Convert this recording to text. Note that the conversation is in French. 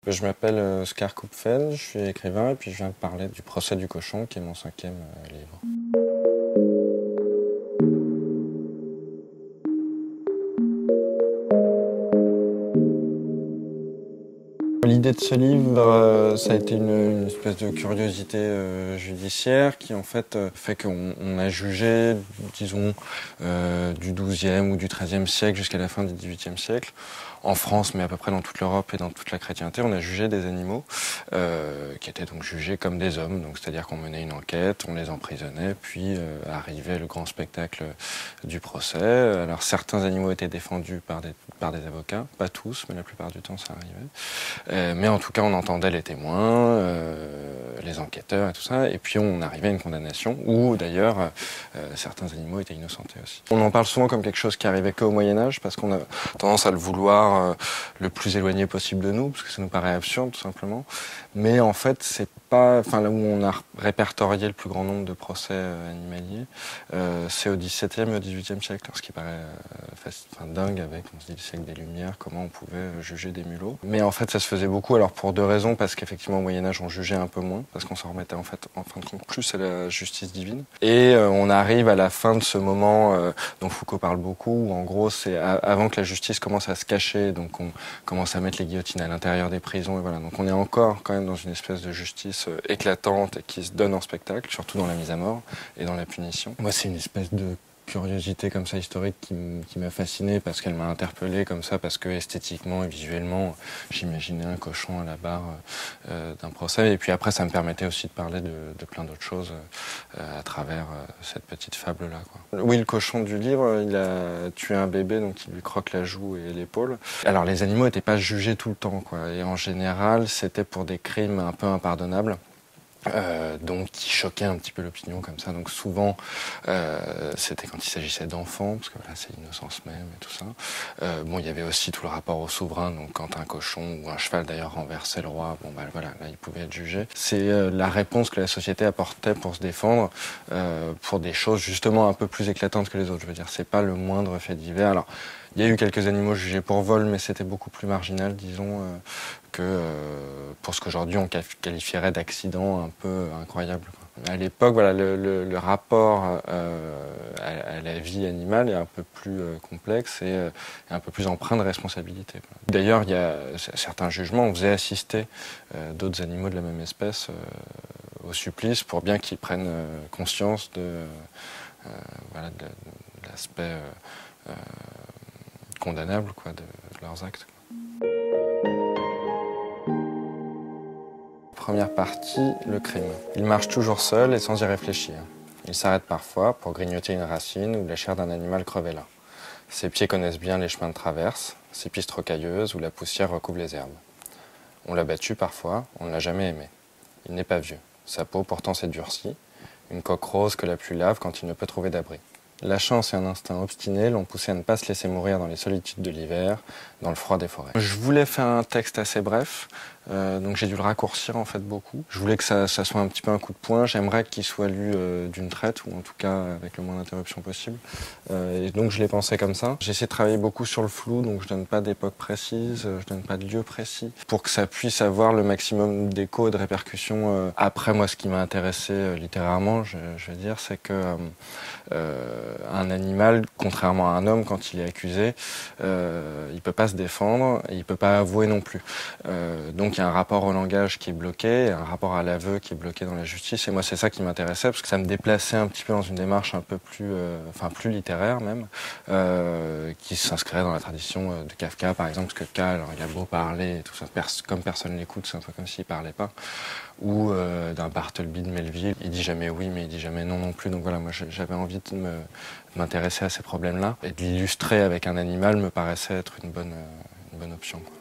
Je m'appelle Oscar Kupfen, je suis écrivain et puis je viens de parler du procès du cochon qui est mon 5e livre. L'idée de ce livre, ça a été une espèce de curiosité judiciaire qui en fait fait qu'on a jugé, disons, du XIIe ou du XIIIe siècle jusqu'à la fin du XVIIIe siècle, en France mais à peu près dans toute l'Europe et dans toute la chrétienté, on a jugé des animaux qui étaient donc jugés comme des hommes, donc c'est-à-dire qu'on menait une enquête, on les emprisonnait, puis arrivait le grand spectacle du procès. Alors certains animaux étaient défendus par des avocats, pas tous, mais la plupart du temps ça arrivait. Mais en tout cas, on entendait les témoins, les enquêteurs et tout ça, et puis on arrivait à une condamnation où d'ailleurs certains animaux étaient innocentés aussi. On en parle souvent comme quelque chose qui arrivait qu'au Moyen-Âge parce qu'on a tendance à le vouloir le plus éloigné possible de nous, parce que ça nous paraît absurde tout simplement. Mais en fait, c'est pas, enfin là où on a répertorié le plus grand nombre de procès animaliers, c'est au XVIIe et au XVIIIe siècle, ce qui paraît dingue avec, on se dit, le siècle des Lumières, comment on pouvait juger des mulots. Mais en fait, ça se faisait beaucoup, alors pour deux raisons, parce qu'effectivement au Moyen-Âge on jugeait un peu moins, parce qu'on s'en remettait en fait, en fin de compte, plus à la justice divine. Et on arrive à la fin de ce moment dont Foucault parle beaucoup, où en gros c'est avant que la justice commence à se cacher, donc on commence à mettre les guillotines à l'intérieur des prisons, et voilà. Donc on est encore quand même dans une espèce de justice éclatante et qui se donne en spectacle, surtout dans la mise à mort et dans la punition. Moi, c'est une espèce de curiosité comme ça historique qui m'a fasciné parce qu'elle m'a interpellé comme ça, parce que esthétiquement et visuellement j'imaginais un cochon à la barre d'un procès, et puis après ça me permettait aussi de parler de plein d'autres choses à travers cette petite fable là, quoi. Oui, le cochon du livre, il a tué un bébé, donc il lui croque la joue et l'épaule. Alors les animaux n'étaient pas jugés tout le temps, quoi, et en général c'était pour des crimes un peu impardonnables. Donc qui choquait un petit peu l'opinion comme ça. Donc souvent c'était quand il s'agissait d'enfants, parce que voilà, c'est l'innocence même et tout ça. Bon, il y avait aussi tout le rapport au souverain, donc quand un cochon ou un cheval d'ailleurs renversait le roi, bon bah voilà, là il pouvait être jugé. C'est la réponse que la société apportait pour se défendre pour des choses justement un peu plus éclatantes que les autres. Je veux dire, c'est pas le moindre fait divers. Alors il y a eu quelques animaux jugés pour vol, mais c'était beaucoup plus marginal, disons, que pour ce qu'aujourd'hui on qualifierait d'accident un peu incroyable, quoi. À l'époque, voilà, le rapport à la vie animale est un peu plus complexe et un peu plus empreint de responsabilité. D'ailleurs, il y a certains jugements, on faisait assister d'autres animaux de la même espèce au supplice pour bien qu'ils prennent conscience voilà, de l'aspect condamnable, quoi, de leurs actes, quoi. Première partie, le crime. Il marche toujours seul et sans y réfléchir. Il s'arrête parfois pour grignoter une racine ou la chair d'un animal crevé là. Ses pieds connaissent bien les chemins de traverse, ces pistes rocailleuses où la poussière recouvre les herbes. On l'a battu parfois, on ne l'a jamais aimé. Il n'est pas vieux. Sa peau pourtant s'est durcie, une coque rose que la pluie lave quand il ne peut trouver d'abri. La chance et un instinct obstiné l'ont poussé à ne pas se laisser mourir dans les solitudes de l'hiver, dans le froid des forêts. Je voulais faire un texte assez bref, donc j'ai dû le raccourcir en fait beaucoup. Je voulais que ça soit un petit peu un coup de poing, j'aimerais qu'il soit lu d'une traite, ou en tout cas avec le moins d'interruptions possible. Et donc je l'ai pensé comme ça. J'ai essayé de travailler beaucoup sur le flou, donc je donne pas d'époque précise, je donne pas de lieu précis, pour que ça puisse avoir le maximum d'écho et de répercussions. Après, moi, ce qui m'a intéressé littérairement, je veux dire, c'est que un animal, contrairement à un homme, quand il est accusé, il peut pas se défendre et il peut pas avouer non plus. Donc il y a un rapport au langage qui est bloqué, un rapport à l'aveu qui est bloqué dans la justice, et moi c'est ça qui m'intéressait, parce que ça me déplaçait un petit peu dans une démarche un peu plus, plus littéraire même, qui s'inscrirait dans la tradition de Kafka par exemple, parce que Kafka, alors, il a beau parler et tout ça, comme personne l'écoute, c'est un peu comme s'il parlait pas, ou d'un Bartleby de Melville, il dit jamais oui mais il dit jamais non non plus. Donc voilà, moi j'avais envie de m'intéresser à ces problèmes-là, et de l'illustrer avec un animal me paraissait être une bonne option, quoi.